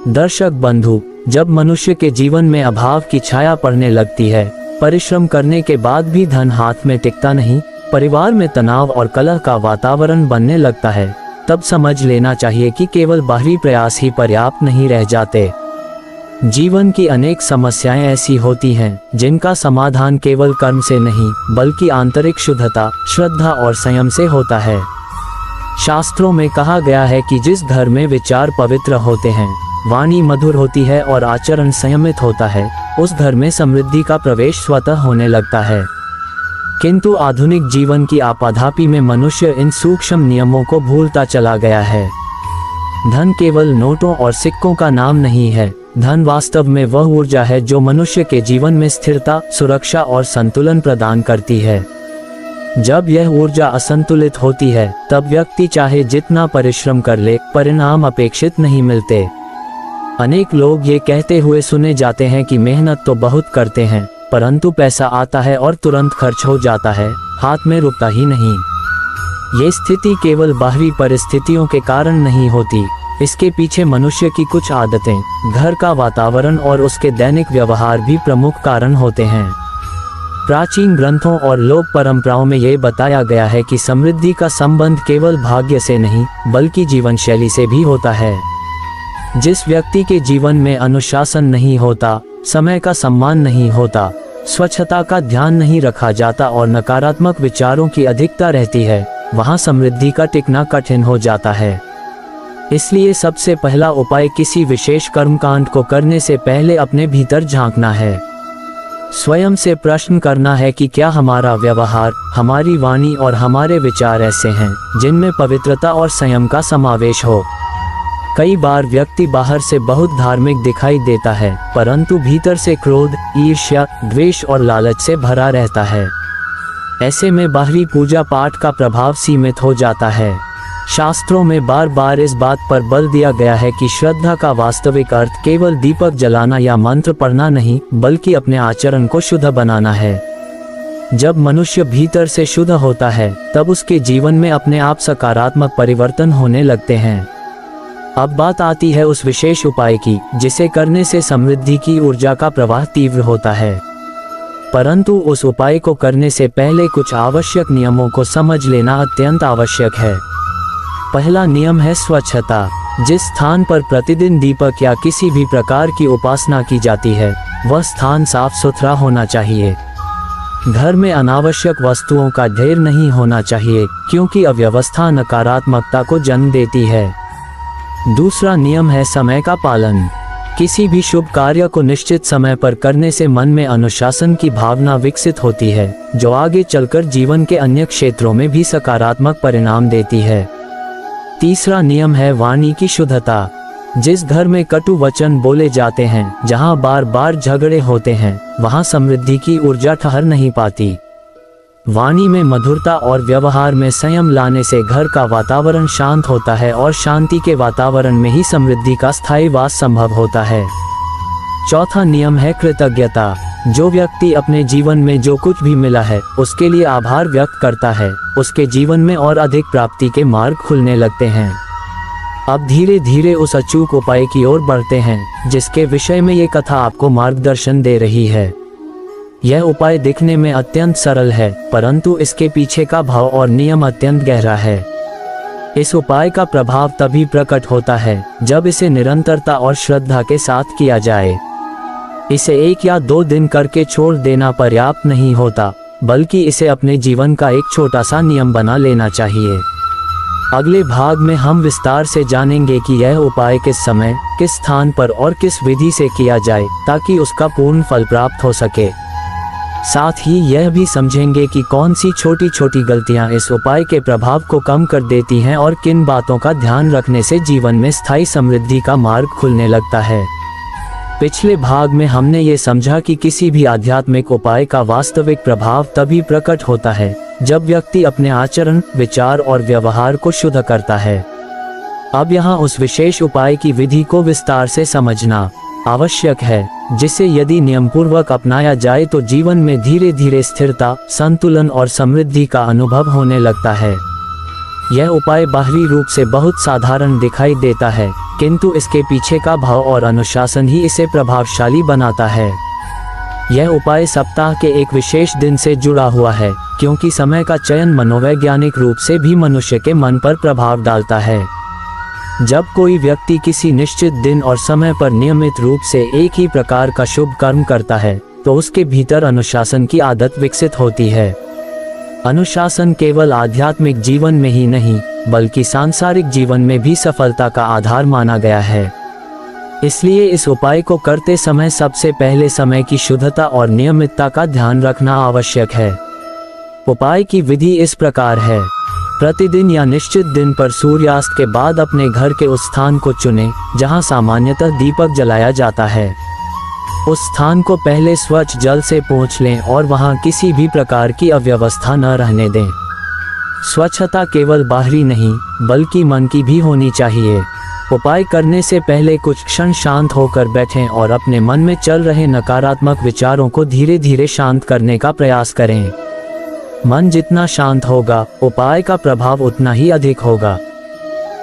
दर्शक बंधु, जब मनुष्य के जीवन में अभाव की छाया पड़ने लगती है, परिश्रम करने के बाद भी धन हाथ में टिकता नहीं, परिवार में तनाव और कलह का वातावरण बनने लगता है, तब समझ लेना चाहिए कि केवल बाहरी प्रयास ही पर्याप्त नहीं रह जाते। जीवन की अनेक समस्याएं ऐसी होती हैं जिनका समाधान केवल कर्म से नहीं बल्कि आंतरिक शुद्धता, श्रद्धा और संयम से होता है। शास्त्रों में कहा गया है कि जिस घर में विचार पवित्र होते हैं, वाणी मधुर होती है और आचरण संयमित होता है, उस घर में समृद्धि का प्रवेश स्वतः होने लगता है। किंतु आधुनिक जीवन की आपाधापी में मनुष्य इन सूक्ष्म नियमों को भूलता चला गया है। धन केवल नोटों और सिक्कों का नाम नहीं है। धन वास्तव में वह ऊर्जा है जो मनुष्य के जीवन में स्थिरता, सुरक्षा और संतुलन प्रदान करती है। जब यह ऊर्जा असंतुलित होती है, तब व्यक्ति चाहे जितना परिश्रम कर ले, परिणाम अपेक्षित नहीं मिलते। अनेक लोग ये कहते हुए सुने जाते हैं कि मेहनत तो बहुत करते हैं, परंतु पैसा आता है और तुरंत खर्च हो जाता है, हाथ में रुकता ही नहीं। ये स्थिति केवल बाहरी परिस्थितियों के कारण नहीं होती, इसके पीछे मनुष्य की कुछ आदतें, घर का वातावरण और उसके दैनिक व्यवहार भी प्रमुख कारण होते हैं। प्राचीन ग्रंथों और लोक परंपराओं में ये बताया गया है कि समृद्धि का संबंध केवल भाग्य से नहीं बल्कि जीवन शैली से भी होता है। जिस व्यक्ति के जीवन में अनुशासन नहीं होता, समय का सम्मान नहीं होता, स्वच्छता का ध्यान नहीं रखा जाता और नकारात्मक विचारों की अधिकता रहती है, वहाँ समृद्धि का टिकना कठिन हो जाता है। इसलिए सबसे पहला उपाय किसी विशेष कर्मकांड को करने से पहले अपने भीतर झांकना है। स्वयं से प्रश्न करना है कि क्या हमारा व्यवहार, हमारी वाणी और हमारे विचार ऐसे हैं जिनमें पवित्रता और संयम का समावेश हो। कई बार व्यक्ति बाहर से बहुत धार्मिक दिखाई देता है, परंतु भीतर से क्रोध, ईर्ष्या, द्वेष और लालच से भरा रहता है। ऐसे में बाहरी पूजा पाठ का प्रभाव सीमित हो जाता है। शास्त्रों में बार बार इस बात पर बल दिया गया है कि श्रद्धा का वास्तविक अर्थ केवल दीपक जलाना या मंत्र पढ़ना नहीं बल्कि अपने आचरण को शुद्ध बनाना है। जब मनुष्य भीतर से शुद्ध होता है, तब उसके जीवन में अपने आप सकारात्मक परिवर्तन होने लगते हैं। अब बात आती है उस विशेष उपाय की जिसे करने से समृद्धि की ऊर्जा का प्रवाह तीव्र होता है। परंतु उस उपाय को करने से पहले कुछ आवश्यक नियमों को समझ लेना अत्यंत आवश्यक है। पहला नियम है स्वच्छता। जिस स्थान पर प्रतिदिन दीपक या किसी भी प्रकार की उपासना की जाती है, वह स्थान साफ सुथरा होना चाहिए। घर में अनावश्यक वस्तुओं का ढेर नहीं होना चाहिए, क्योंकि अव्यवस्था नकारात्मकता को जन्म देती है। दूसरा नियम है समय का पालन। किसी भी शुभ कार्य को निश्चित समय पर करने से मन में अनुशासन की भावना विकसित होती है, जो आगे चलकर जीवन के अन्य क्षेत्रों में भी सकारात्मक परिणाम देती है। तीसरा नियम है वाणी की शुद्धता। जिस घर में कटु वचन बोले जाते हैं, जहां बार बार झगड़े होते हैं, वहां समृद्धि की ऊर्जा ठहर नहीं पाती। वाणी में मधुरता और व्यवहार में संयम लाने से घर का वातावरण शांत होता है और शांति के वातावरण में ही समृद्धि का स्थायी वास संभव होता है। चौथा नियम है कृतज्ञता। जो व्यक्ति अपने जीवन में जो कुछ भी मिला है, उसके लिए आभार व्यक्त करता है, उसके जीवन में और अधिक प्राप्ति के मार्ग खुलने लगते हैं। अब धीरे धीरे उस अचूक उपाय की ओर बढ़ते हैं जिसके विषय में ये कथा आपको मार्गदर्शन दे रही है। यह उपाय दिखने में अत्यंत सरल है, परंतु इसके पीछे का भाव और नियम अत्यंत गहरा है। इस उपाय का प्रभाव तभी प्रकट होता है जब इसे निरंतरता और श्रद्धा के साथ किया जाए। इसे 1 या 2 दिन करके छोड़ देना पर्याप्त नहीं होता, बल्कि इसे अपने जीवन का एक छोटा सा नियम बना लेना चाहिए। अगले भाग में हम विस्तार से जानेंगे कि यह उपाय किस समय, किस स्थान पर और किस विधि से किया जाए ताकि उसका पूर्ण फल प्राप्त हो सके। साथ ही यह भी समझेंगे कि कौन सी छोटी छोटी गलतियां इस उपाय के प्रभाव को कम कर देती हैं और किन बातों का ध्यान रखने से जीवन में स्थायी समृद्धि का मार्ग खुलने लगता है। पिछले भाग में हमने ये समझा कि किसी भी आध्यात्मिक उपाय का वास्तविक प्रभाव तभी प्रकट होता है जब व्यक्ति अपने आचरण, विचार और व्यवहार को शुद्ध करता है। अब यहाँ उस विशेष उपाय की विधि को विस्तार से समझना आवश्यक है, जिसे यदि नियमपूर्वक अपनाया जाए तो जीवन में धीरे धीरे स्थिरता, संतुलन और समृद्धि का अनुभव होने लगता है। यह उपाय बाहरी रूप से बहुत साधारण दिखाई देता है, किंतु इसके पीछे का भाव और अनुशासन ही इसे प्रभावशाली बनाता है। यह उपाय सप्ताह के एक विशेष दिन से जुड़ा हुआ है, क्योंकि समय का चयन मनोवैज्ञानिक रूप से भी मनुष्य के मन पर प्रभाव डालता है। जब कोई व्यक्ति किसी निश्चित दिन और समय पर नियमित रूप से एक ही प्रकार का शुभ कर्म करता है, तो उसके भीतर अनुशासन की आदत विकसित होती है। अनुशासन केवल आध्यात्मिक जीवन में ही नहीं, बल्कि सांसारिक जीवन में भी सफलता का आधार माना गया है। इसलिए इस उपाय को करते समय सबसे पहले समय की शुद्धता और नियमितता का ध्यान रखना आवश्यक है। उपाय की विधि इस प्रकार है। प्रतिदिन या निश्चित दिन पर सूर्यास्त के बाद अपने घर के उस स्थान को चुनें जहां सामान्यतः दीपक जलाया जाता है। उस स्थान को पहले स्वच्छ जल से पोंछ लें और वहां किसी भी प्रकार की अव्यवस्था न रहने दें। स्वच्छता केवल बाहरी नहीं, बल्कि मन की भी होनी चाहिए। उपाय करने से पहले कुछ क्षण शांत होकर बैठें और अपने मन में चल रहे नकारात्मक विचारों को धीरे धीरे शांत करने का प्रयास करें। मन जितना शांत होगा, उपाय का प्रभाव उतना ही अधिक होगा।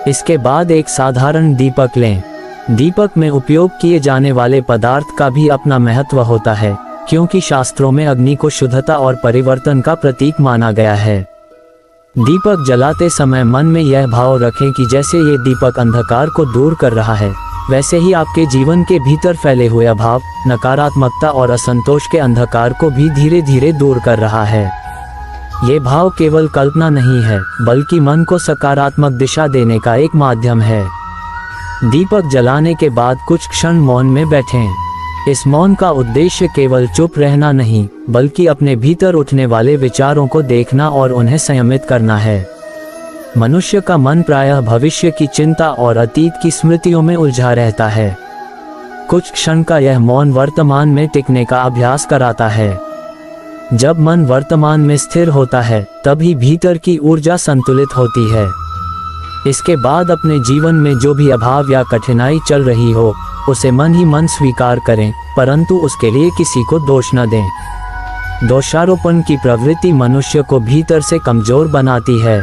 इसके बाद एक साधारण दीपक लें। दीपक में उपयोग किए जाने वाले पदार्थ का भी अपना महत्व होता है, क्योंकि शास्त्रों में अग्नि को शुद्धता और परिवर्तन का प्रतीक माना गया है। दीपक जलाते समय मन में यह भाव रखें कि जैसे ये दीपक अंधकार को दूर कर रहा है, वैसे ही आपके जीवन के भीतर फैले हुए अभाव, नकारात्मकता और असंतोष के अंधकार को भी धीरे धीरे दूर कर रहा है। ये भाव केवल कल्पना नहीं है, बल्कि मन को सकारात्मक दिशा देने का एक माध्यम है। दीपक जलाने के बाद कुछ क्षण मौन में बैठें। इस मौन का उद्देश्य केवल चुप रहना नहीं, बल्कि अपने भीतर उठने वाले विचारों को देखना और उन्हें संयमित करना है। मनुष्य का मन प्रायः भविष्य की चिंता और अतीत की स्मृतियों में उलझा रहता है। कुछ क्षण का यह मौन वर्तमान में टिकने का अभ्यास कराता है। जब मन वर्तमान में स्थिर होता है, तभी भीतर की ऊर्जा संतुलित होती है। इसके बाद अपने जीवन में जो भी अभाव या कठिनाई चल रही हो, उसे मन ही मन स्वीकार करें, परंतु उसके लिए किसी को दोष न दें। दोषारोपण की प्रवृत्ति मनुष्य को भीतर से कमजोर बनाती है।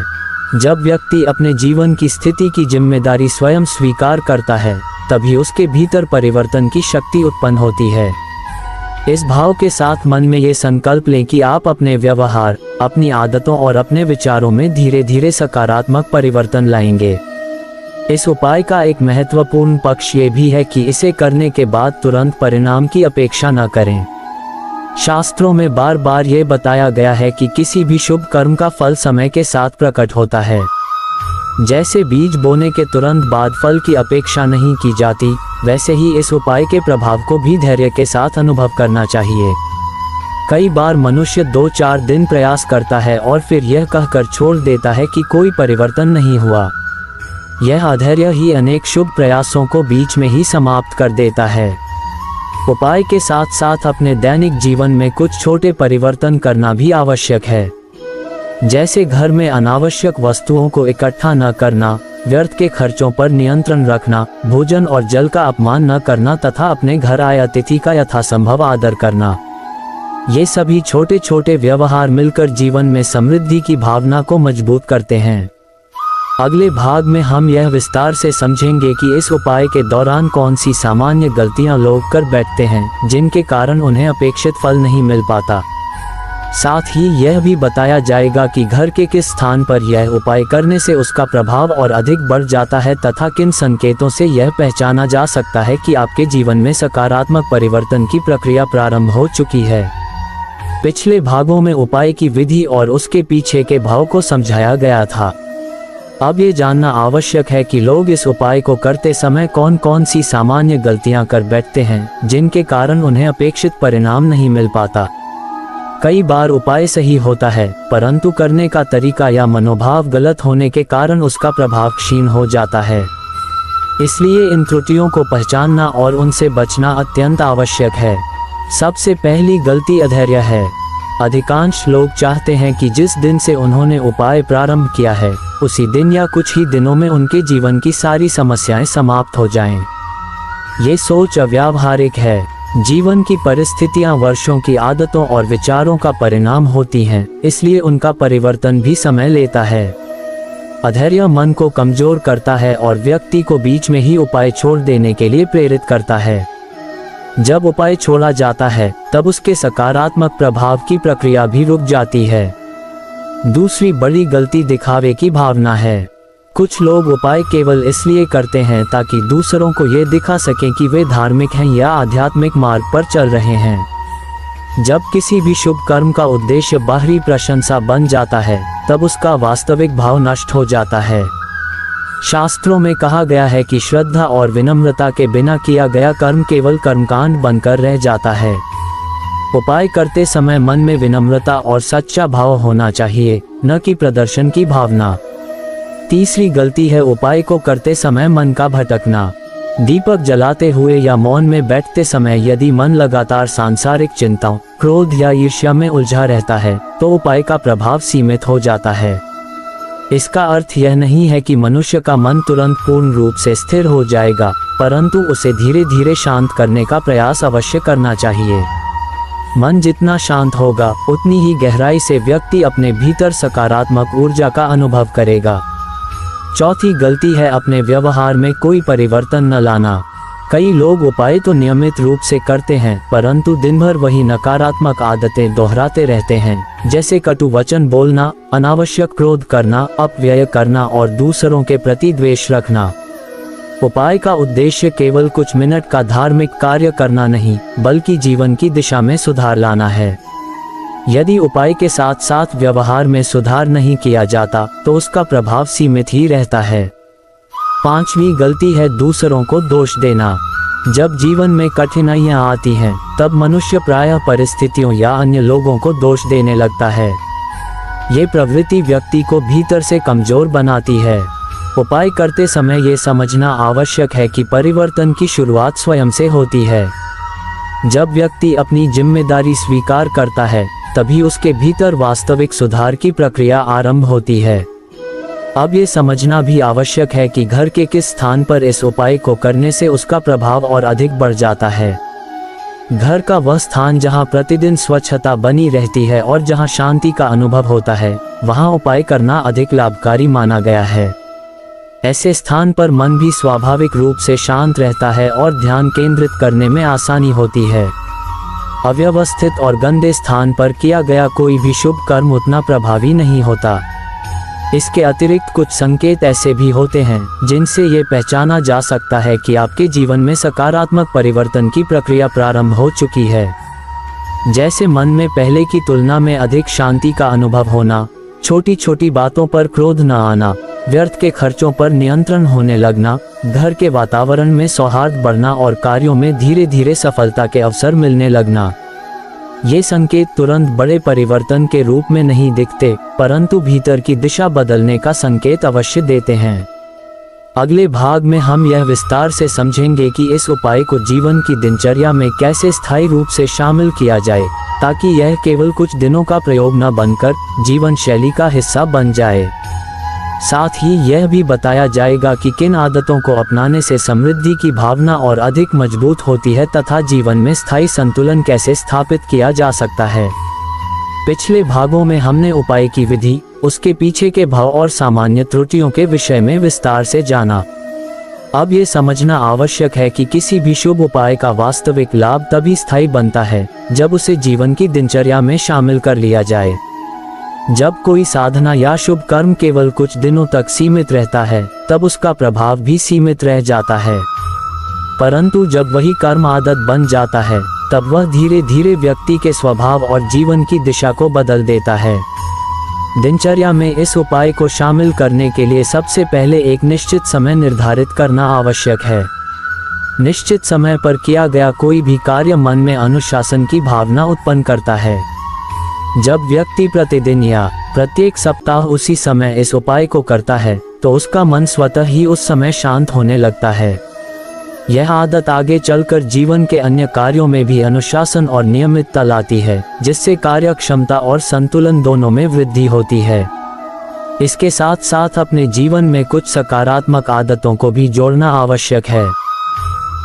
जब व्यक्ति अपने जीवन की स्थिति की जिम्मेदारी स्वयं स्वीकार करता है, तभी उसके भीतर परिवर्तन की शक्ति उत्पन्न होती है। इस भाव के साथ मन में ये संकल्प लें कि आप अपने व्यवहार, अपनी आदतों और अपने विचारों में धीरे धीरे सकारात्मक परिवर्तन लाएंगे। इस उपाय का एक महत्वपूर्ण पक्ष ये भी है कि इसे करने के बाद तुरंत परिणाम की अपेक्षा न करें। शास्त्रों में बार बार ये बताया गया है कि किसी भी शुभ कर्म का फल समय के साथ प्रकट होता है। जैसे बीज बोने के तुरंत बाद फल की अपेक्षा नहीं की जाती, वैसे ही इस उपाय के प्रभाव को भी धैर्य के साथ अनुभव करना चाहिए। कई बार मनुष्य 2-4 दिन प्रयास करता है और फिर यह कहकर छोड़ देता है कि कोई परिवर्तन नहीं हुआ। यह अधैर्य ही अनेक शुभ प्रयासों को बीच में ही समाप्त कर देता है। उपाय के साथ साथ अपने दैनिक जीवन में कुछ छोटे परिवर्तन करना भी आवश्यक है। जैसे घर में अनावश्यक वस्तुओं को इकट्ठा न करना, व्यर्थ के खर्चों पर नियंत्रण रखना, भोजन और जल का अपमान न करना तथा अपने घर आए अतिथि का यथासंभव आदर करना। ये सभी छोटे छोटे व्यवहार मिलकर जीवन में समृद्धि की भावना को मजबूत करते हैं। अगले भाग में हम यह विस्तार से समझेंगे कि इस उपाय के दौरान कौन सी सामान्य गलतियां लोग कर बैठते हैं, जिनके कारण उन्हें अपेक्षित फल नहीं मिल पाता। साथ ही यह भी बताया जाएगा कि घर के किस स्थान पर यह उपाय करने से उसका प्रभाव और अधिक बढ़ जाता है तथा किन संकेतों से यह पहचाना जा सकता है कि आपके जीवन में सकारात्मक परिवर्तन की प्रक्रिया प्रारंभ हो चुकी है। पिछले भागों में उपाय की विधि और उसके पीछे के भाव को समझाया गया था। अब ये जानना आवश्यक है कि लोग इस उपाय को करते समय कौन कौन सी सामान्य गलतियां कर बैठते हैं, जिनके कारण उन्हें अपेक्षित परिणाम नहीं मिल पाता। कई बार उपाय सही होता है, परंतु करने का तरीका या मनोभाव गलत होने के कारण उसका प्रभाव क्षीण हो जाता है। इसलिए इन त्रुटियों को पहचानना और उनसे बचना अत्यंत आवश्यक है। सबसे पहली गलती अधैर्य है। अधिकांश लोग चाहते हैं कि जिस दिन से उन्होंने उपाय प्रारंभ किया है, उसी दिन या कुछ ही दिनों में उनके जीवन की सारी समस्याएं समाप्त हो जाएं। ये सोच अव्यावहारिक है। जीवन की परिस्थितियां वर्षों की आदतों और विचारों का परिणाम होती हैं, इसलिए उनका परिवर्तन भी समय लेता है। अधैर्य मन को कमजोर करता है और व्यक्ति को बीच में ही उपाय छोड़ देने के लिए प्रेरित करता है। जब उपाय छोड़ा जाता है तब उसके सकारात्मक प्रभाव की प्रक्रिया भी रुक जाती है। दूसरी बड़ी गलती दिखावे की भावना है। कुछ लोग उपाय केवल इसलिए करते हैं ताकि दूसरों को ये दिखा सकें कि वे धार्मिक हैं या आध्यात्मिक मार्ग पर चल रहे हैं। जब किसी भी शुभ कर्म का उद्देश्य बाहरी प्रशंसा बन जाता है तब उसका वास्तविक भाव नष्ट हो जाता है। शास्त्रों में कहा गया है कि श्रद्धा और विनम्रता के बिना किया गया कर्म केवल कर्मकांड बनकर रह जाता है। उपाय करते समय मन में विनम्रता और सच्चा भाव होना चाहिए, न कि प्रदर्शन की भावना। तीसरी गलती है उपाय को करते समय मन का भटकना। दीपक जलाते हुए या मौन में बैठते समय यदि मन लगातार सांसारिक चिंताओं, क्रोध या ईर्ष्या में उलझा रहता है तो उपाय का प्रभाव सीमित हो जाता है। इसका अर्थ यह नहीं है कि मनुष्य का मन तुरंत पूर्ण रूप से स्थिर हो जाएगा, परंतु उसे धीरे धीरे शांत करने का प्रयास अवश्य करना चाहिए। मन जितना शांत होगा उतनी ही गहराई से व्यक्ति अपने भीतर सकारात्मक ऊर्जा का अनुभव करेगा। चौथी गलती है अपने व्यवहार में कोई परिवर्तन न लाना। कई लोग उपाय तो नियमित रूप से करते हैं परंतु दिन भर वही नकारात्मक आदतें दोहराते रहते हैं, जैसे कटु वचन बोलना, अनावश्यक क्रोध करना, अपव्यय करना और दूसरों के प्रति द्वेष रखना। उपाय का उद्देश्य केवल कुछ मिनट का धार्मिक कार्य करना नहीं, बल्कि जीवन की दिशा में सुधार लाना है। यदि उपाय के साथ साथ व्यवहार में सुधार नहीं किया जाता तो उसका प्रभाव सीमित ही रहता है। पांचवी गलती है दूसरों को दोष देना। जब जीवन में कठिनाइयां आती हैं तब मनुष्य प्रायः परिस्थितियों या अन्य लोगों को दोष देने लगता है। ये प्रवृत्ति व्यक्ति को भीतर से कमजोर बनाती है। उपाय करते समय ये समझना आवश्यक है कि परिवर्तन की शुरुआत स्वयं से होती है। जब व्यक्ति अपनी जिम्मेदारी स्वीकार करता है तभी उसके भीतर वास्तविक सुधार की प्रक्रिया आरंभ होती है। अब ये समझना भी आवश्यक है कि घर के किस स्थान पर इस उपाय को करने से उसका प्रभाव और अधिक बढ़ जाता है। घर का वह स्थान जहां प्रतिदिन स्वच्छता बनी रहती है और जहां शांति का अनुभव होता है, वहां उपाय करना अधिक लाभकारी माना गया है। ऐसे स्थान पर मन भी स्वाभाविक रूप से शांत रहता है और ध्यान केंद्रित करने में आसानी होती है। अव्यवस्थित और गंदे स्थान पर किया गया कोई भी शुभ कर्म उतना प्रभावी नहीं होता। इसके अतिरिक्त कुछ संकेत ऐसे भी होते हैं जिनसे ये पहचाना जा सकता है कि आपके जीवन में सकारात्मक परिवर्तन की प्रक्रिया प्रारंभ हो चुकी है। जैसे मन में पहले की तुलना में अधिक शांति का अनुभव होना, छोटी छोटी बातों पर क्रोध न आना, व्यर्थ के खर्चों पर नियंत्रण होने लगना, घर के वातावरण में सौहार्द बढ़ना और कार्यों में धीरे धीरे सफलता के अवसर मिलने लगना। ये संकेत तुरंत बड़े परिवर्तन के रूप में नहीं दिखते, परंतु भीतर की दिशा बदलने का संकेत अवश्य देते हैं। अगले भाग में हम यह विस्तार से समझेंगे कि इस उपाय को जीवन की दिनचर्या में कैसे स्थायी रूप से शामिल किया जाए, ताकि यह केवल कुछ दिनों का प्रयोग न बनकर जीवन शैली का हिस्सा बन जाए। साथ ही यह भी बताया जाएगा कि किन आदतों को अपनाने से समृद्धि की भावना और अधिक मजबूत होती है तथा जीवन में स्थायी संतुलन कैसे स्थापित किया जा सकता है। पिछले भागों में हमने उपाय की विधि, उसके पीछे के भाव और सामान्य त्रुटियों के विषय में विस्तार से जाना। अब ये समझना आवश्यक है कि किसी भी शुभ उपाय का वास्तविक लाभ तभी स्थायी बनता है जब उसे जीवन की दिनचर्या में शामिल कर लिया जाए। जब कोई साधना या शुभ कर्म केवल कुछ दिनों तक सीमित रहता है तब उसका प्रभाव भी सीमित रह जाता है, परंतु जब वही कर्म आदत बन जाता है तब वह धीरे धीरे व्यक्ति के स्वभाव और जीवन की दिशा को बदल देता है। दिनचर्या में इस उपाय को शामिल करने के लिए सबसे पहले एक निश्चित समय निर्धारित करना आवश्यक है। निश्चित समय पर किया गया कोई भी कार्य मन में अनुशासन की भावना उत्पन्न करता है। जब व्यक्ति प्रतिदिन या प्रत्येक सप्ताह उसी समय इस उपाय को करता है तो उसका मन स्वतः ही उस समय शांत होने लगता है। यह आदत आगे चलकर जीवन के अन्य कार्यों में भी अनुशासन और नियमितता लाती है, जिससे कार्य क्षमता और संतुलन दोनों में वृद्धि होती है। इसके साथ साथ अपने जीवन में कुछ सकारात्मक आदतों को भी जोड़ना आवश्यक है।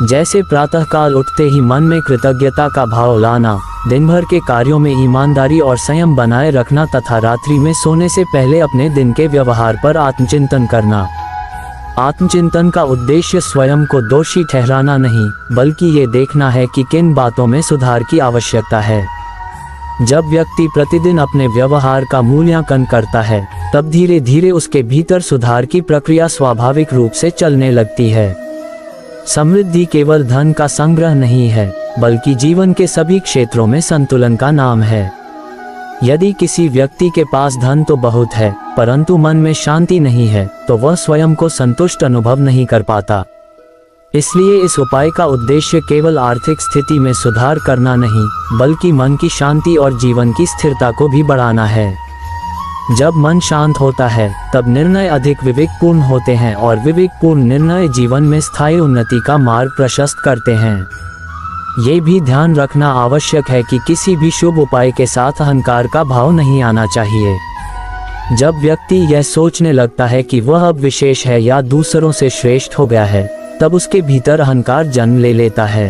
जैसे प्रातःकाल उठते ही मन में कृतज्ञता का भाव लाना, दिन भर के कार्यों में ईमानदारी और संयम बनाए रखना तथा रात्रि में सोने से पहले अपने दिन के व्यवहार पर आत्मचिंतन करना। आत्मचिंतन का उद्देश्य स्वयं को दोषी ठहराना नहीं, बल्कि ये देखना है कि किन बातों में सुधार की आवश्यकता है। जब व्यक्ति प्रतिदिन अपने व्यवहार का मूल्यांकन करता है, तब धीरे धीरे उसके भीतर सुधार की प्रक्रिया स्वाभाविक रूप से चलने लगती है। समृद्धि केवल धन का संग्रह नहीं है, बल्कि जीवन के सभी क्षेत्रों में संतुलन का नाम है। यदि किसी व्यक्ति के पास धन तो बहुत है, परंतु मन में शांति नहीं है, तो वह स्वयं को संतुष्ट अनुभव नहीं कर पाता। इसलिए इस उपाय का उद्देश्य केवल आर्थिक स्थिति में सुधार करना नहीं, बल्कि मन की शांति और जीवन की स्थिरता को भी बढ़ाना है। जब मन शांत होता है, तब निर्णय अधिक विवेकपूर्ण होते हैं और विवेकपूर्ण निर्णय जीवन में स्थायी उन्नति का मार्ग प्रशस्त करते हैं। ये भी ध्यान रखना आवश्यक है कि किसी भी शुभ उपाय के साथ अहंकार का भाव नहीं आना चाहिए। जब व्यक्ति यह सोचने लगता है कि वह अब विशेष है या दूसरों से श्रेष्ठ हो गया है, तब उसके भीतर अहंकार जन्म ले लेता है।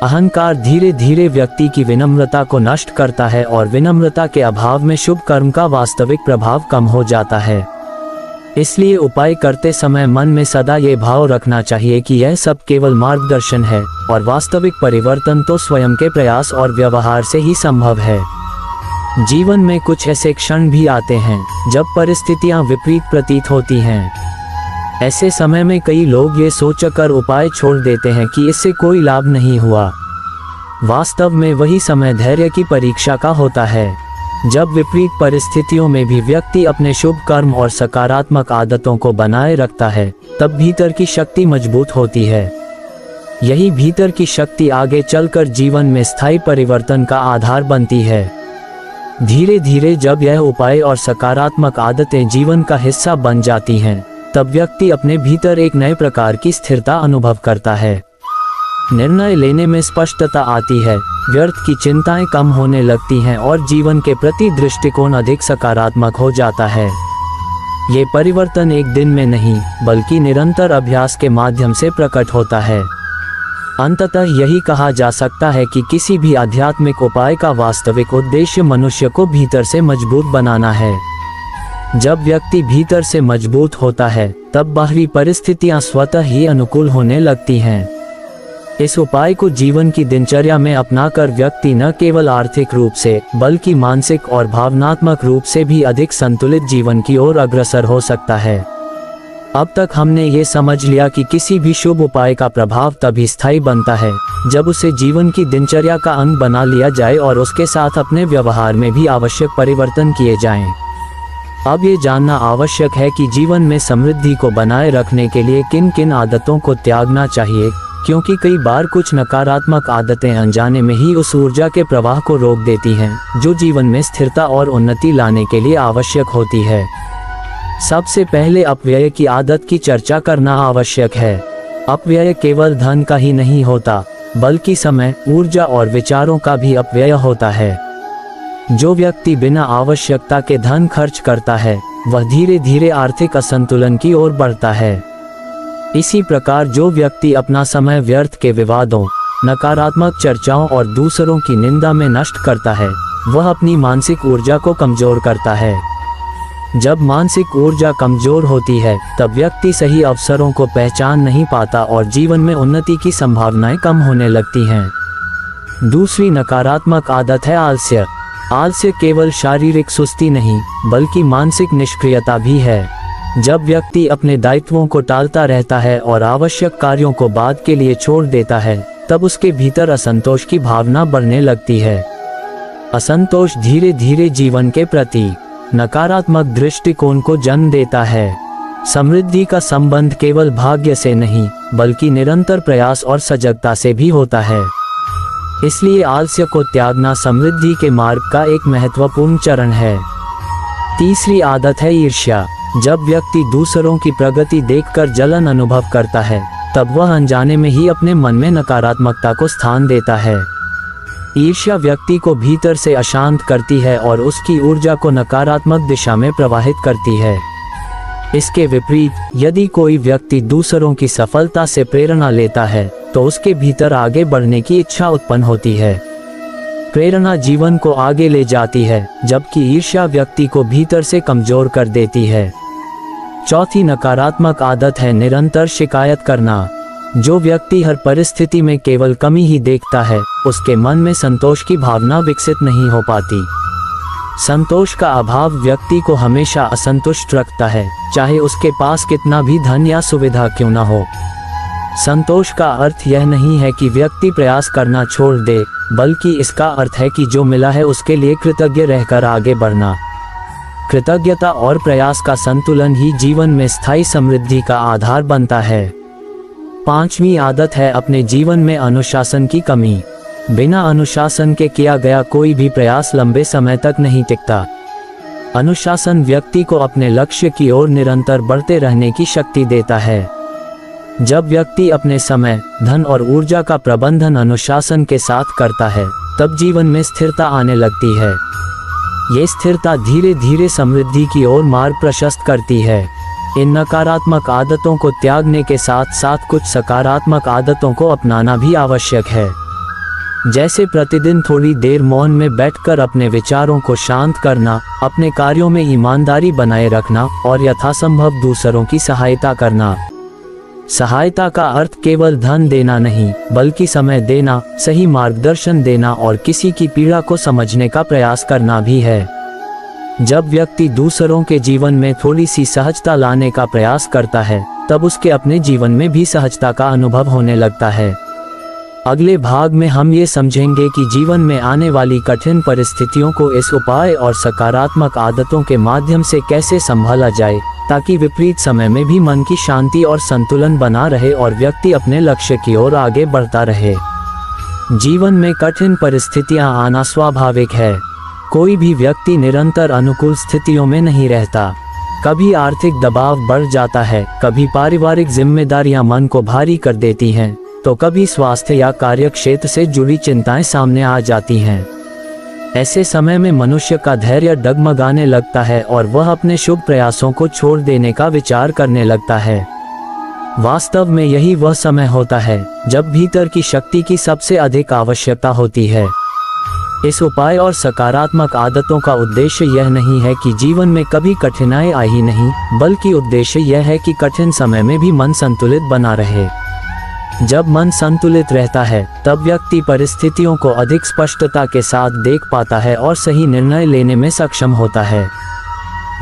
अहंकार धीरे धीरे व्यक्ति की विनम्रता को नष्ट करता है और विनम्रता के अभाव में शुभ कर्म का वास्तविक प्रभाव कम हो जाता है। इसलिए उपाय करते समय मन में सदा ये भाव रखना चाहिए कि यह सब केवल मार्गदर्शन है और वास्तविक परिवर्तन तो स्वयं के प्रयास और व्यवहार से ही संभव है। जीवन में कुछ ऐसे क्षण भी आते हैं जब परिस्थितियां विपरीत प्रतीत होती हैं। ऐसे समय में कई लोग ये सोचकर उपाय छोड़ देते हैं कि इससे कोई लाभ नहीं हुआ। वास्तव में वही समय धैर्य की परीक्षा का होता है। जब विपरीत परिस्थितियों में भी व्यक्ति अपने शुभ कर्म और सकारात्मक आदतों को बनाए रखता है, तब भीतर की शक्ति मजबूत होती है। यही भीतर की शक्ति आगे चलकर जीवन में स्थायी परिवर्तन का आधार बनती है। धीरे धीरे जब यह उपाय और सकारात्मक आदतें जीवन का हिस्सा बन जाती हैं, तब व्यक्ति अपने भीतर एक नए प्रकार की स्थिरता अनुभव करता है। निर्णय लेने में स्पष्टता आती है, व्यर्थ की चिंताएं कम होने लगती हैं और जीवन के प्रति दृष्टिकोण अधिक सकारात्मक हो जाता है। ये परिवर्तन एक दिन में नहीं, बल्कि निरंतर अभ्यास के माध्यम से प्रकट होता है। अंततः यही कहा जा सकता है कि किसी भी आध्यात्मिक उपाय का वास्तविक उद्देश्य मनुष्य को भीतर से मजबूत बनाना है। जब व्यक्ति भीतर से मजबूत होता है, तब बाहरी परिस्थितियां स्वतः ही अनुकूल होने लगती हैं। इस उपाय को जीवन की दिनचर्या में अपनाकर व्यक्ति न केवल आर्थिक रूप से, बल्कि मानसिक और भावनात्मक रूप से भी अधिक संतुलित जीवन की ओर अग्रसर हो सकता है। अब तक हमने ये समझ लिया कि किसी भी शुभ उपाय का प्रभाव तभी स्थायी बनता है जब उसे जीवन की दिनचर्या का अंग बना लिया जाए और उसके साथ अपने व्यवहार में भी आवश्यक परिवर्तन किए जाएं। अब ये जानना आवश्यक है कि जीवन में समृद्धि को बनाए रखने के लिए किन किन आदतों को त्यागना चाहिए, क्योंकि कई बार कुछ नकारात्मक आदतें अनजाने में ही उस ऊर्जा के प्रवाह को रोक देती हैं जो जीवन में स्थिरता और उन्नति लाने के लिए आवश्यक होती है। सबसे पहले अपव्यय की आदत की चर्चा करना आवश्यक है। अपव्यय केवल धन का ही नहीं होता, बल्कि समय, ऊर्जा और विचारों का भी अपव्यय होता है। जो व्यक्ति बिना आवश्यकता के धन खर्च करता है, वह धीरे धीरे आर्थिक असंतुलन की ओर बढ़ता है। इसी प्रकार जो व्यक्ति अपना समय व्यर्थ के विवादों, नकारात्मक चर्चाओं और दूसरों की निंदा में नष्ट करता है, वह अपनी मानसिक ऊर्जा को कमजोर करता है। जब मानसिक ऊर्जा कमजोर होती है, तब व्यक्ति सही अवसरों को पहचान नहीं पाता और जीवन में उन्नति की संभावनाएं कम होने लगती हैं। दूसरी नकारात्मक आदत है आलस्य। आलस्य केवल शारीरिक सुस्ती नहीं, बल्कि मानसिक निष्क्रियता भी है। जब व्यक्ति अपने दायित्वों को टालता रहता है और आवश्यक कार्यों को बाद के लिए छोड़ देता है, तब उसके भीतर असंतोष की भावना बढ़ने लगती है। असंतोष धीरे धीरे जीवन के प्रति नकारात्मक दृष्टिकोण को जन्म देता है। समृद्धि का संबंध केवल भाग्य से नहीं, बल्कि निरंतर प्रयास और सजगता से भी होता है। इसलिए आलस्य को त्यागना समृद्धि के मार्ग का एक महत्वपूर्ण चरण है। तीसरी आदत है ईर्ष्या। जब व्यक्ति दूसरों की प्रगति देखकर जलन अनुभव करता है, तब वह अनजाने में ही अपने मन में नकारात्मकता को स्थान देता है। ईर्ष्या व्यक्ति को भीतर से अशांत करती है और उसकी ऊर्जा को नकारात्मक दिशा में प्रवाहित करती है। इसके विपरीत, यदि कोई व्यक्ति दूसरों की सफलता से प्रेरणा लेता है, तो उसके भीतर आगे बढ़ने की इच्छा उत्पन्न होती है। प्रेरणा जीवन को आगे ले जाती है, जबकि ईर्ष्या व्यक्ति को भीतर से कमजोर कर देती है। चौथी नकारात्मक आदत है निरंतर शिकायत करना। जो व्यक्ति हर परिस्थिति में केवल कमी ही देखता है, उसके मन में संतोष की भावना विकसित नहीं हो पाती। संतोष का अभाव व्यक्ति को हमेशा असंतुष्ट रखता है, चाहे उसके पास कितना भी धन या सुविधा क्यों न हो। संतोष का अर्थ यह नहीं है कि व्यक्ति प्रयास करना छोड़ दे, बल्कि इसका अर्थ है कि जो मिला है उसके लिए कृतज्ञ रहकर आगे बढ़ना। कृतज्ञता और प्रयास का संतुलन ही जीवन में स्थायी समृद्धि का आधार बनता है। पांचवी आदत है अपने जीवन में अनुशासन की कमी। बिना अनुशासन के किया गया कोई भी प्रयास लंबे समय तक नहीं टिकता। अनुशासन व्यक्ति को अपने लक्ष्य की ओर निरंतर बढ़ते रहने की शक्ति देता है। जब व्यक्ति अपने समय, धन और ऊर्जा का प्रबंधन अनुशासन के साथ करता है, तब जीवन में स्थिरता आने लगती है। ये स्थिरता धीरे धीरे समृद्धि की ओर मार्ग प्रशस्त करती है। इन नकारात्मक आदतों को त्यागने के साथ साथ कुछ सकारात्मक आदतों को अपनाना भी आवश्यक है। जैसे प्रतिदिन थोड़ी देर मौन में बैठकर अपने विचारों को शांत करना, अपने कार्यों में ईमानदारी बनाए रखना और यथासंभव दूसरों की सहायता करना। सहायता का अर्थ केवल धन देना नहीं, बल्कि समय देना, सही मार्गदर्शन देना और किसी की पीड़ा को समझने का प्रयास करना भी है। जब व्यक्ति दूसरों के जीवन में थोड़ी सी सहजता लाने का प्रयास करता है, तब उसके अपने जीवन में भी सहजता का अनुभव होने लगता है। अगले भाग में हम ये समझेंगे कि जीवन में आने वाली कठिन परिस्थितियों को इस उपाय और सकारात्मक आदतों के माध्यम से कैसे संभाला जाए, ताकि विपरीत समय में भी मन की शांति और संतुलन बना रहे और व्यक्ति अपने लक्ष्य की ओर आगे बढ़ता रहे। जीवन में कठिन परिस्थितियां आना स्वाभाविक है। कोई भी व्यक्ति निरंतर अनुकूल स्थितियों में नहीं रहता। कभी आर्थिक दबाव बढ़ जाता है, कभी पारिवारिक जिम्मेदारियां मन को भारी कर देती हैं, तो कभी स्वास्थ्य या कार्य क्षेत्र से जुड़ी चिंताएं सामने आ जाती हैं। ऐसे समय में मनुष्य का धैर्य डगमगाने लगता है और वह अपने शुभ प्रयासों को छोड़ देने का विचार करने लगता है। वास्तव में यही वह समय होता है जब भीतर की शक्ति की सबसे अधिक आवश्यकता होती है। इस उपाय और सकारात्मक आदतों का उद्देश्य यह नहीं है कि जीवन में कभी कठिनाई आई ही नहीं, बल्कि उद्देश्य यह है कि कठिन समय में भी मन संतुलित बना रहे। जब मन संतुलित रहता है, तब व्यक्ति परिस्थितियों को अधिक स्पष्टता के साथ देख पाता है और सही निर्णय लेने में सक्षम होता है।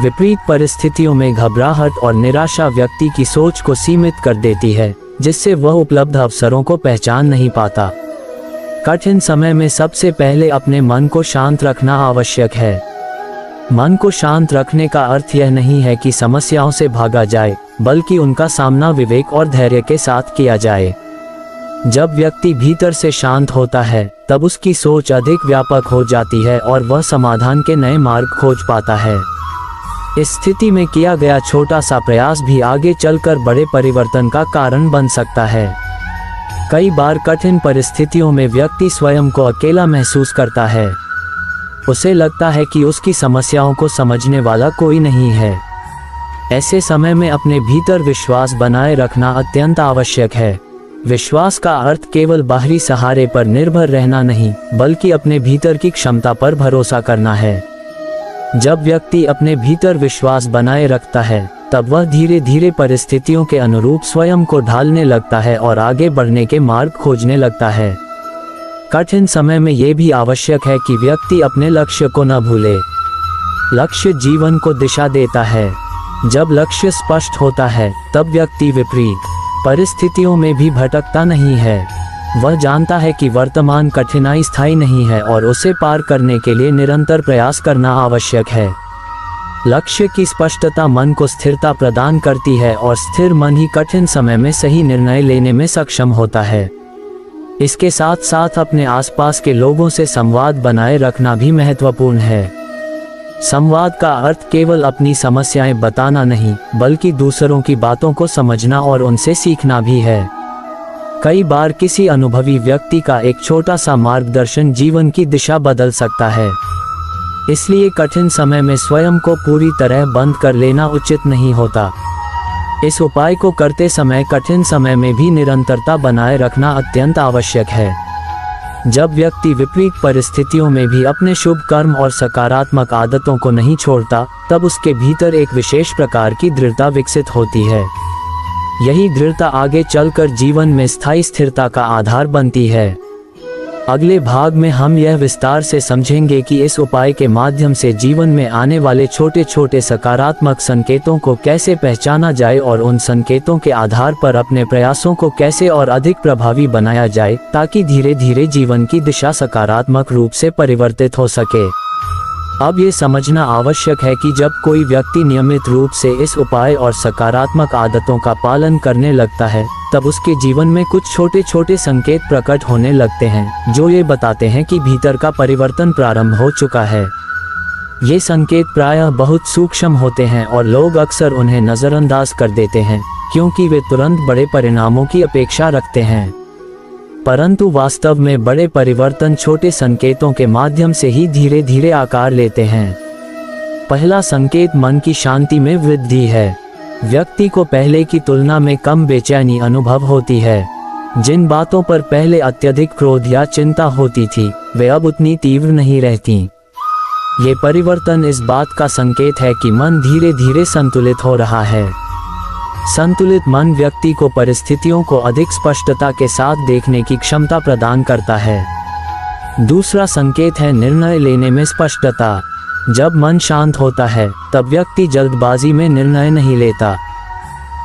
विपरीत परिस्थितियों में घबराहट और निराशा व्यक्ति की सोच को सीमित कर देती है, जिससे वह उपलब्ध अवसरों को पहचान नहीं पाता। कठिन समय में सबसे पहले अपने मन को शांत रखना आवश्यक है। मन को शांत रखने का अर्थ यह नहीं है कि समस्याओं से भागा जाए, बल्कि उनका सामना विवेक और धैर्य के साथ किया जाए। जब व्यक्ति भीतर से शांत होता है, तब उसकी सोच अधिक व्यापक हो जाती है और वह समाधान के नए मार्ग खोज पाता है। इस स्थिति में किया गया छोटा सा प्रयास भी आगे चलकर बड़े परिवर्तन का कारण बन सकता है। कई बार कठिन परिस्थितियों में व्यक्ति स्वयं को अकेला महसूस करता है। उसे लगता है कि उसकी समस्याओं को समझने वाला कोई नहीं है। ऐसे समय में अपने भीतर विश्वास बनाए रखना अत्यंत आवश्यक है। विश्वास का अर्थ केवल बाहरी सहारे पर निर्भर रहना नहीं, बल्कि अपने भीतर की क्षमता पर भरोसा करना है। जब व्यक्ति अपने भीतर विश्वास बनाए रखता है, तब वह धीरे धीरे परिस्थितियों के अनुरूप स्वयं को ढालने लगता है और आगे बढ़ने के मार्ग खोजने लगता है। कठिन समय में ये भी आवश्यक है कि व्यक्ति अपने लक्ष्य को न भूले। लक्ष्य जीवन को दिशा देता है। जब लक्ष्य स्पष्ट होता है, तब व्यक्ति विपरीत परिस्थितियों में भी भटकता नहीं है। वह जानता है कि वर्तमान कठिनाई स्थायी नहीं है और उसे पार करने के लिए निरंतर प्रयास करना आवश्यक है। लक्ष्य की स्पष्टता मन को स्थिरता प्रदान करती है और स्थिर मन ही कठिन समय में सही निर्णय लेने में सक्षम होता है। इसके साथ साथ अपने आसपास के लोगों से संवाद बनाए रखना भी महत्वपूर्ण है। संवाद का अर्थ केवल अपनी समस्याएं बताना नहीं, बल्कि दूसरों की बातों को समझना और उनसे सीखना भी है। कई बार किसी अनुभवी व्यक्ति का एक छोटा सा मार्गदर्शन जीवन की दिशा बदल सकता है। इसलिए कठिन समय में स्वयं को पूरी तरह बंद कर लेना उचित नहीं होता। इस उपाय को करते समय कठिन समय में भी निरंतरता बनाए रखना अत्यंत आवश्यक है। जब व्यक्ति विपरीत परिस्थितियों में भी अपने शुभ कर्म और सकारात्मक आदतों को नहीं छोड़ता, तब उसके भीतर एक विशेष प्रकार की दृढ़ता विकसित होती है। यही दृढ़ता आगे चलकर जीवन में स्थायी स्थिरता का आधार बनती है। अगले भाग में हम यह विस्तार से समझेंगे कि इस उपाय के माध्यम से जीवन में आने वाले छोटे छोटे सकारात्मक संकेतों को कैसे पहचाना जाए और उन संकेतों के आधार पर अपने प्रयासों को कैसे और अधिक प्रभावी बनाया जाए, ताकि धीरे धीरे जीवन की दिशा सकारात्मक रूप से परिवर्तित हो सके। अब ये समझना आवश्यक है कि जब कोई व्यक्ति नियमित रूप से इस उपाय और सकारात्मक आदतों का पालन करने लगता है, तब उसके जीवन में कुछ छोटे छोटे संकेत प्रकट होने लगते हैं, जो ये बताते हैं कि भीतर का परिवर्तन प्रारंभ हो चुका है। ये संकेत प्रायः बहुत सूक्ष्म होते हैं और लोग अक्सर उन्हें नज़रअंदाज कर देते हैं, क्योंकि वे तुरंत बड़े परिणामों की अपेक्षा रखते हैं। परंतु वास्तव में बड़े परिवर्तन छोटे संकेतों के माध्यम से ही धीरे धीरे आकार लेते हैं। पहला संकेत मन की शांति में वृद्धि है। व्यक्ति को पहले की तुलना में कम बेचैनी अनुभव होती है। जिन बातों पर पहले अत्यधिक क्रोध या चिंता होती थी, वे अब उतनी तीव्र नहीं रहती। ये परिवर्तन इस बात का संकेत है कि मन धीरे धीरे संतुलित हो रहा है। संतुलित मन व्यक्ति को परिस्थितियों को अधिक स्पष्टता के साथ देखने की क्षमता प्रदान करता है। दूसरा संकेत है निर्णय लेने में स्पष्टता। जब मन शांत होता है, तब व्यक्ति जल्दबाजी में निर्णय नहीं लेता।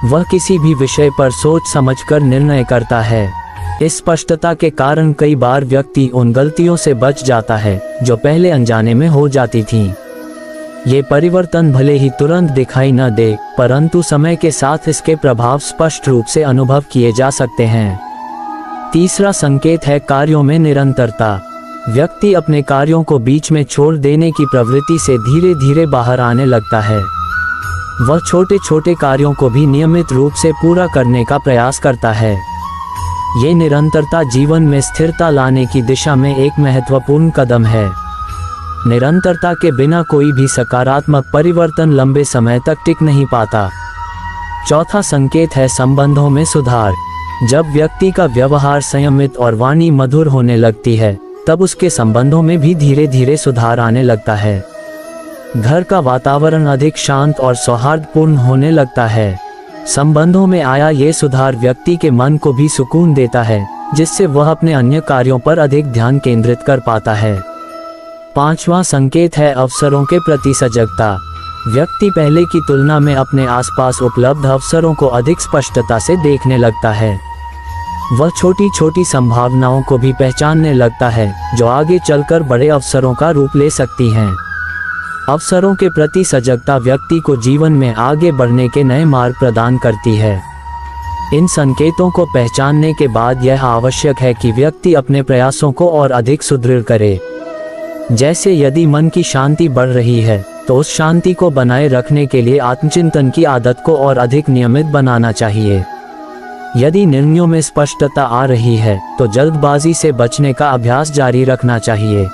वह किसी भी विषय पर सोच समझकर निर्णय करता है। इस स्पष्टता के कारण कई बार व्यक्ति उन गलतियों से बच जाता है जो पहले अनजाने में हो जाती थीं। ये परिवर्तन भले ही तुरंत दिखाई न दे, परंतु समय के साथ इसके प्रभाव स्पष्ट रूप से अनुभव किए जा सकते हैं। तीसरा संकेत है कार्यों में निरंतरता। व्यक्ति अपने कार्यों को बीच में छोड़ देने की प्रवृत्ति से धीरे धीरे बाहर आने लगता है। वह छोटे छोटे कार्यों को भी नियमित रूप से पूरा करने का प्रयास करता है। ये निरंतरता जीवन में स्थिरता लाने की दिशा में एक महत्वपूर्ण कदम है। निरंतरता के बिना कोई भी सकारात्मक परिवर्तन लंबे समय तक टिक नहीं पाता। चौथा संकेत है संबंधों में सुधार। जब व्यक्ति का व्यवहार संयमित और वाणी मधुर होने लगती है, तब उसके संबंधों में भी धीरे धीरे सुधार आने लगता है। घर का वातावरण अधिक शांत और सौहार्दपूर्ण होने लगता है। संबंधों में आया ये सुधार व्यक्ति के मन को भी सुकून देता है, जिससे वह अपने अन्य कार्यों पर अधिक ध्यान केंद्रित कर पाता है। पांचवा संकेत है अवसरों के प्रति सजगता। व्यक्ति पहले की तुलना में अपने आसपास उपलब्ध अवसरों को अधिक स्पष्टता से देखने लगता है। वह छोटी छोटी संभावनाओं को भी पहचानने लगता है, जो आगे चलकर बड़े अवसरों का रूप ले सकती हैं। अवसरों के प्रति सजगता व्यक्ति को जीवन में आगे बढ़ने के नए मार्ग प्रदान करती है। इन संकेतों को पहचानने के बाद यह आवश्यक है कि व्यक्ति अपने प्रयासों को और अधिक सुदृढ़ करे। जैसे यदि मन की शांति बढ़ रही है, तो उस शांति को बनाए रखने के लिए आत्मचिंतन की आदत को और अधिक नियमित बनाना चाहिए। यदि निर्णयों में स्पष्टता आ रही है, तो जल्दबाजी से बचने का अभ्यास जारी रखना चाहिए।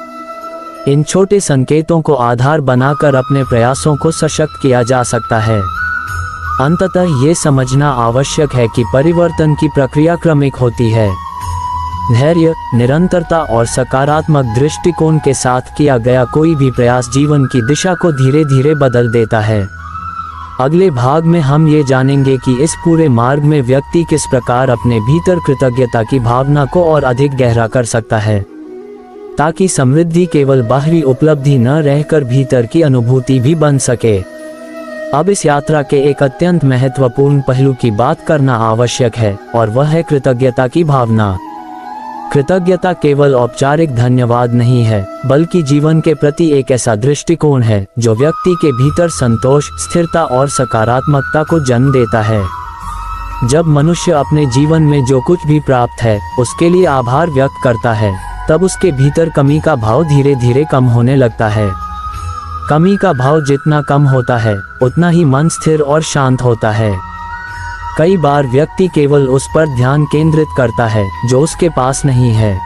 इन छोटे संकेतों को आधार बनाकर अपने प्रयासों को सशक्त किया जा सकता है। अंततः ये समझना आवश्यक है कि परिवर्तन की प्रक्रिया क्रमिक होती है। धैर्य, निरंतरता और सकारात्मक दृष्टिकोण के साथ किया गया कोई भी प्रयास जीवन की दिशा को धीरे धीरे बदल देता है। अगले भाग में हम ये जानेंगे कि इस पूरे मार्ग में व्यक्ति किस प्रकार अपने भीतर कृतज्ञता की भावना को और अधिक गहरा कर सकता है, ताकि समृद्धि केवल बाहरी उपलब्धि न रहकर भीतर की अनुभूति भी बन सके। अब इस यात्रा के एक अत्यंत महत्वपूर्ण पहलू की बात करना आवश्यक है, और वह है कृतज्ञता की भावना। कृतज्ञता केवल औपचारिक धन्यवाद नहीं है, बल्कि जीवन के प्रति एक ऐसा दृष्टिकोण है जो व्यक्ति के भीतर संतोष, स्थिरता और सकारात्मकता को जन्म देता है। जब मनुष्य अपने जीवन में जो कुछ भी प्राप्त है, उसके लिए आभार व्यक्त करता है, तब उसके भीतर कमी का भाव धीरे धीरे कम होने लगता है। कमी का भाव जितना कम होता है, उतना ही मन स्थिर और शांत होता है। कई बार व्यक्ति केवल उस पर ध्यान केंद्रित करता है जो उसके पास नहीं है।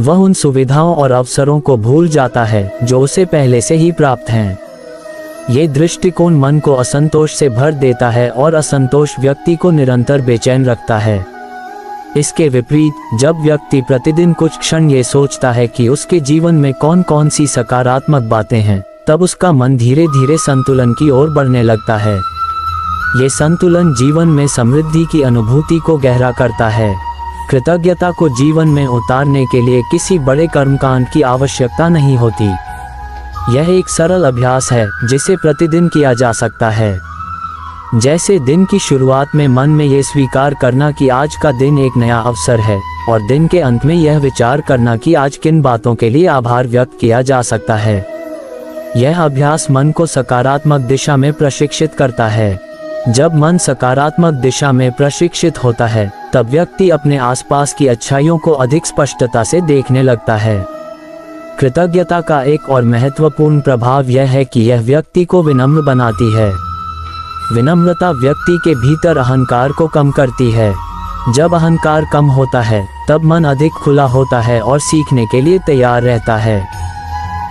वह उन सुविधाओं और अवसरों को भूल जाता है जो उसे पहले से ही प्राप्त हैं। ये दृष्टिकोण मन को असंतोष से भर देता है और असंतोष व्यक्ति को निरंतर बेचैन रखता है। इसके विपरीत जब व्यक्ति प्रतिदिन कुछ क्षण ये सोचता है कि उसके जीवन में कौन कौन सी सकारात्मक बातें हैं, तब उसका मन धीरे धीरे संतुलन की ओर बढ़ने लगता है। ये संतुलन जीवन में समृद्धि की अनुभूति को गहरा करता है। कृतज्ञता को जीवन में उतारने के लिए किसी बड़े कर्मकांड की आवश्यकता नहीं होती। यह एक सरल अभ्यास है जिसे प्रतिदिन किया जा सकता है। जैसे दिन की शुरुआत में मन में यह स्वीकार करना कि आज का दिन एक नया अवसर है, और दिन के अंत में यह विचार करना कि आज किन बातों के लिए आभार व्यक्त किया जा सकता है। यह अभ्यास मन को सकारात्मक दिशा में प्रशिक्षित करता है। जब मन सकारात्मक दिशा में प्रशिक्षित होता है, तब व्यक्ति अपने आसपास की अच्छाइयों को अधिक स्पष्टता से देखने लगता है। कृतज्ञता का एक और महत्वपूर्ण प्रभाव यह है कि यह व्यक्ति को विनम्र बनाती है। विनम्रता व्यक्ति के भीतर अहंकार को कम करती है। जब अहंकार कम होता है, तब मन अधिक खुला होता है और सीखने के लिए तैयार रहता है।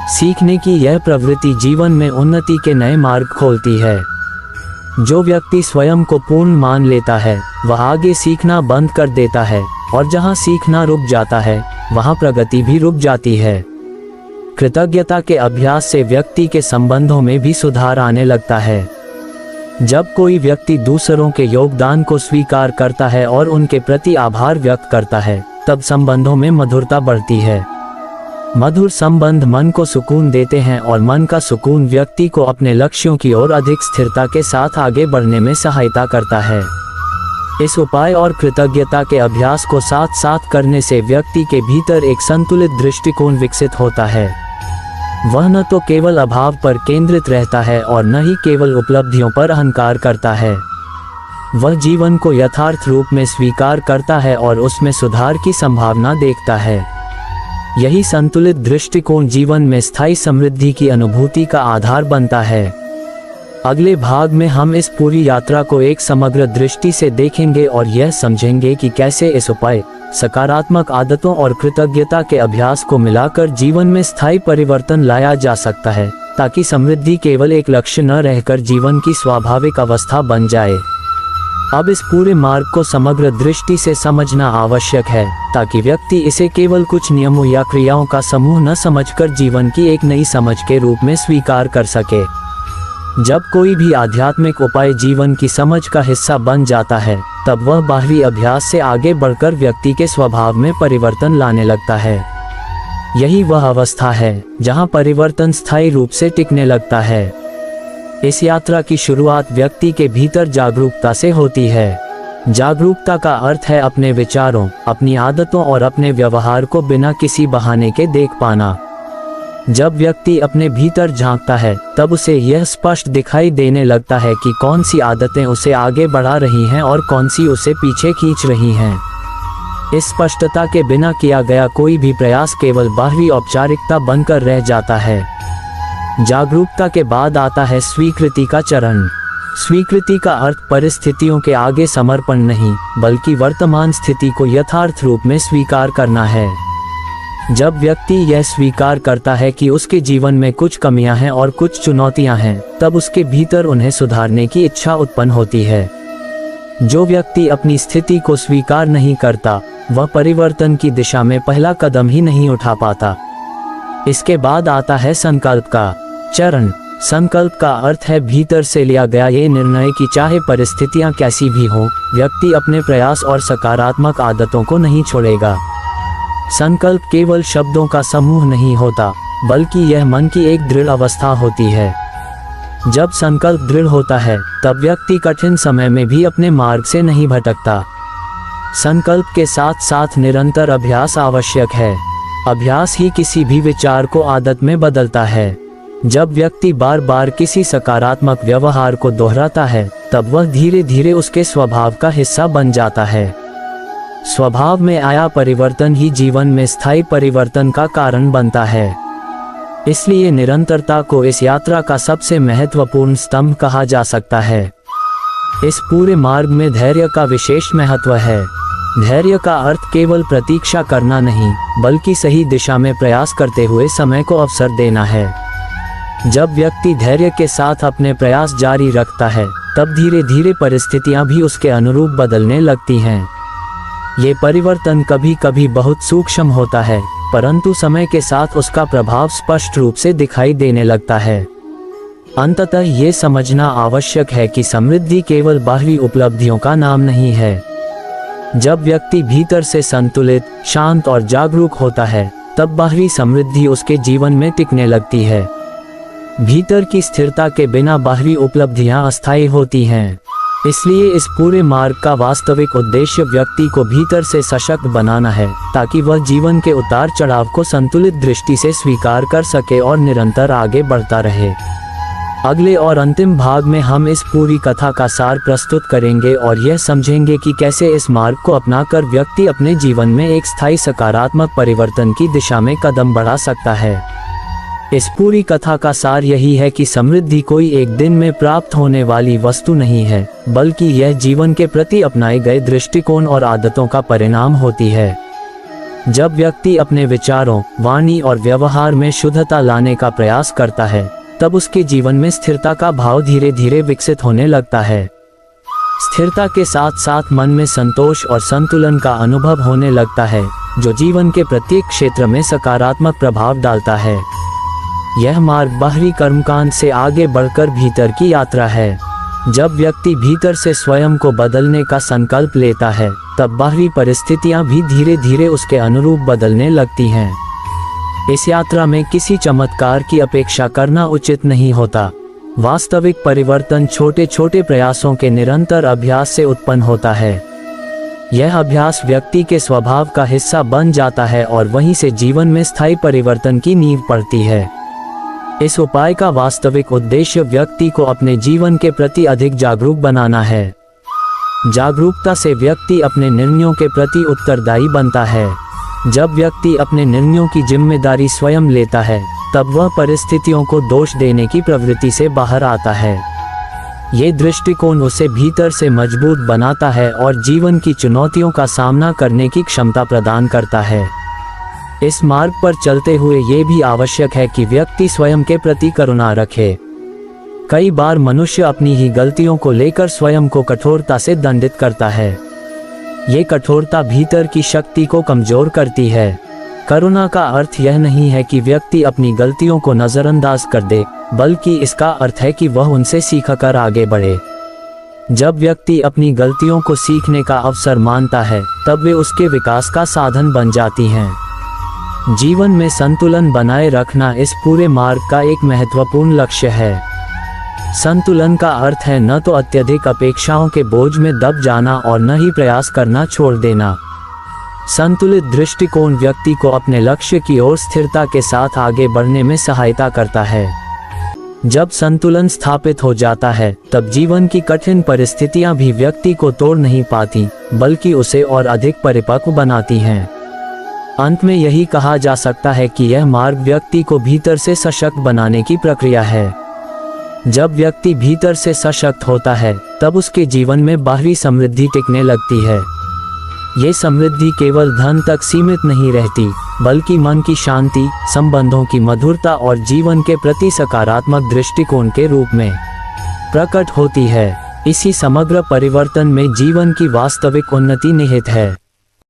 सीखने की यह प्रवृत्ति जीवन में उन्नति के नए मार्ग खोलती है। जो व्यक्ति स्वयं को पूर्ण मान लेता है, वह आगे सीखना बंद कर देता है, और जहां सीखना रुक जाता है, वहां प्रगति भी रुक जाती है। कृतज्ञता के अभ्यास से व्यक्ति के संबंधों में भी सुधार आने लगता है। जब कोई व्यक्ति दूसरों के योगदान को स्वीकार करता है और उनके प्रति आभार व्यक्त करता है, तब संबंधों में मधुरता बढ़ती है। मधुर संबंध मन को सुकून देते हैं और मन का सुकून व्यक्ति को अपने लक्ष्यों की ओर अधिक स्थिरता के साथ आगे बढ़ने में सहायता करता है। इस उपाय और कृतज्ञता के अभ्यास को साथ साथ करने से व्यक्ति के भीतर एक संतुलित दृष्टिकोण विकसित होता है। वह न तो केवल अभाव पर केंद्रित रहता है और न ही केवल उपलब्धियों पर अहंकार करता है। वह जीवन को यथार्थ रूप में स्वीकार करता है और उसमें सुधार की संभावना देखता है। यही संतुलित दृष्टिकोण जीवन में स्थायी समृद्धि की अनुभूति का आधार बनता है। अगले भाग में हम इस पूरी यात्रा को एक समग्र दृष्टि से देखेंगे और यह समझेंगे कि कैसे इस उपाय, सकारात्मक आदतों और कृतज्ञता के अभ्यास को मिलाकर जीवन में स्थायी परिवर्तन लाया जा सकता है, ताकि समृद्धि केवल एक लक्ष्य न रहकर जीवन की स्वाभाविक अवस्था बन जाए। अब इस पूरे मार्ग को समग्र दृष्टि से समझना आवश्यक है, ताकि व्यक्ति इसे केवल कुछ नियमों या क्रियाओं का समूह न समझकर जीवन की एक नई समझ के रूप में स्वीकार कर सके। जब कोई भी आध्यात्मिक उपाय जीवन की समझ का हिस्सा बन जाता है, तब वह बाहरी अभ्यास से आगे बढ़कर व्यक्ति के स्वभाव में परिवर्तन लाने लगता है। यही वह अवस्था है जहां परिवर्तन स्थायी रूप से टिकने लगता है। इस यात्रा की शुरुआत व्यक्ति के भीतर जागरूकता से होती है। जागरूकता का अर्थ है अपने विचारों, अपनी आदतों और अपने व्यवहार को बिना किसी बहाने के देख पाना। जब व्यक्ति अपने भीतर झांकता है, तब उसे यह स्पष्ट दिखाई देने लगता है कि कौन सी आदतें उसे आगे बढ़ा रही हैं और कौन सी उसे पीछे खींच रही हैं। इस स्पष्टता के बिना किया गया कोई भी प्रयास केवल बाहरी औपचारिकता बनकर रह जाता है। जागरूकता के बाद आता है स्वीकृति का चरण। स्वीकृति का अर्थ परिस्थितियों के आगे समर्पण नहीं, बल्कि वर्तमान स्थिति को यथार्थ रूप में स्वीकार करना है। जब व्यक्ति यह स्वीकार करता है कि उसके जीवन में कुछ कमियां हैं और कुछ चुनौतियां हैं, तब उसके भीतर उन्हें सुधारने की इच्छा उत्पन्न होती है। जो व्यक्ति अपनी स्थिति को स्वीकार नहीं करता, वह परिवर्तन की दिशा में पहला कदम ही नहीं उठा पाता। इसके बाद आता है संकल्प का चरण। संकल्प का अर्थ है भीतर से लिया गया ये निर्णय कि चाहे परिस्थितियां कैसी भी हों, व्यक्ति अपने प्रयास और सकारात्मक आदतों को नहीं छोड़ेगा। संकल्प केवल शब्दों का समूह नहीं होता, बल्कि यह मन की एक दृढ़ अवस्था होती है। जब संकल्प दृढ़ होता है, तब व्यक्ति कठिन समय में भी अपने मार्ग से नहीं भटकता। संकल्प के साथ साथ निरंतर अभ्यास आवश्यक है। अभ्यास ही किसी भी विचार को आदत में बदलता है। जब व्यक्ति बार बार किसी सकारात्मक व्यवहार को दोहराता है, तब वह धीरे धीरे उसके स्वभाव का हिस्सा बन जाता है। स्वभाव में आया परिवर्तन ही जीवन में स्थायी परिवर्तन का कारण बनता है। इसलिए निरंतरता को इस यात्रा का सबसे महत्वपूर्ण स्तंभ कहा जा सकता है। इस पूरे मार्ग में धैर्य का विशेष महत्व है। धैर्य का अर्थ केवल प्रतीक्षा करना नहीं, बल्कि सही दिशा में प्रयास करते हुए समय को अवसर देना है। जब व्यक्ति धैर्य के साथ अपने प्रयास जारी रखता है, तब धीरे धीरे परिस्थितियां भी उसके अनुरूप बदलने लगती हैं। ये परिवर्तन कभी कभी बहुत सूक्ष्म होता है, परंतु समय के साथ उसका प्रभाव स्पष्ट रूप से दिखाई देने लगता है। अंततः ये समझना आवश्यक है कि समृद्धि केवल बाहरी उपलब्धियों का नाम नहीं है। जब व्यक्ति भीतर से संतुलित, शांत और जागरूक होता है, तब बाहरी समृद्धि उसके जीवन में टिकने लगती है। भीतर की स्थिरता के बिना बाहरी उपलब्धियां अस्थायी होती हैं। इसलिए इस पूरे मार्ग का वास्तविक उद्देश्य व्यक्ति को भीतर से सशक्त बनाना है, ताकि वह जीवन के उतार चढ़ाव को संतुलित दृष्टि से स्वीकार कर सके और निरंतर आगे बढ़ता रहे। अगले और अंतिम भाग में हम इस पूरी कथा का सार प्रस्तुत करेंगे और यह समझेंगे कि कैसे इस मार्ग को अपनाकर व्यक्ति अपने जीवन में एक स्थायी सकारात्मक परिवर्तन की दिशा में कदम बढ़ा सकता है। इस पूरी कथा का सार यही है कि समृद्धि कोई एक दिन में प्राप्त होने वाली वस्तु नहीं है, बल्कि यह जीवन के प्रति अपनाए गए दृष्टिकोण और आदतों का परिणाम होती है। जब व्यक्ति अपने विचारों, वाणी और व्यवहार में शुद्धता लाने का प्रयास करता है, तब उसके जीवन में स्थिरता का भाव धीरे धीरे विकसित होने लगता है। स्थिरता के साथ साथ मन में संतोष और संतुलन का अनुभव होने लगता है, जो जीवन के प्रत्येक क्षेत्र में सकारात्मक प्रभाव डालता है। यह मार्ग बाहरी कर्मकांड से आगे बढ़कर भीतर की यात्रा है। जब व्यक्ति भीतर से स्वयं को बदलने का संकल्प लेता है, तब बाहरी परिस्थितियां भी धीरे धीरे उसके अनुरूप बदलने लगती हैं। इस यात्रा में किसी चमत्कार की अपेक्षा करना उचित नहीं होता। वास्तविक परिवर्तन छोटे छोटे प्रयासों के निरंतर अभ्यास से उत्पन्न होता है। यह अभ्यास व्यक्ति के स्वभाव का हिस्सा बन जाता है और वहीं से जीवन में स्थायी परिवर्तन की नींव पड़ती है। इस उपाय का वास्तविक उद्देश्य व्यक्ति को अपने जीवन के प्रति अधिक जागरूक बनाना है। जागरूकता से व्यक्ति अपने निर्णयों के प्रति उत्तरदायी बनता है। जब व्यक्ति अपने निर्णयों की जिम्मेदारी स्वयं लेता है, तब वह परिस्थितियों को दोष देने की प्रवृत्ति से बाहर आता है। ये दृष्टिकोण उसे भीतर से मजबूत बनाता है और जीवन की चुनौतियों का सामना करने की क्षमता प्रदान करता है। इस मार्ग पर चलते हुए ये भी आवश्यक है कि व्यक्ति स्वयं के प्रति करुणा रखे। कई बार मनुष्य अपनी ही गलतियों को लेकर स्वयं को कठोरता से दंडित करता है। ये कठोरता भीतर की शक्ति को कमजोर करती है। करुणा का अर्थ यह नहीं है कि व्यक्ति अपनी गलतियों को नजरअंदाज कर दे, बल्कि इसका अर्थ है कि वह उनसे सीखकर आगे बढ़े। जब व्यक्ति अपनी गलतियों को सीखने का अवसर मानता है, तब वे उसके विकास का साधन बन जाती हैं। जीवन में संतुलन बनाए रखना इस पूरे मार्ग का एक महत्वपूर्ण लक्ष्य है। संतुलन का अर्थ है न तो अत्यधिक अपेक्षाओं के बोझ में दब जाना और न ही प्रयास करना छोड़ देना। संतुलित दृष्टिकोण व्यक्ति को अपने लक्ष्य की ओर स्थिरता के साथ आगे बढ़ने में सहायता करता है। जब संतुलन स्थापित हो जाता है, तब जीवन की कठिन परिस्थितियां भी व्यक्ति को तोड़ नहीं पाती, बल्कि उसे और अधिक परिपक्व बनाती हैं। अंत में यही कहा जा सकता है कि यह मार्ग व्यक्ति को भीतर से सशक्त बनाने की प्रक्रिया है। जब व्यक्ति भीतर से सशक्त होता है, तब उसके जीवन में बाहरी समृद्धि टिकने लगती है। ये समृद्धि केवल धन तक सीमित नहीं रहती, बल्कि मन की शांति, संबंधों की मधुरता और जीवन के प्रति सकारात्मक दृष्टिकोण के रूप में प्रकट होती है। इसी समग्र परिवर्तन में जीवन की वास्तविक उन्नति निहित है।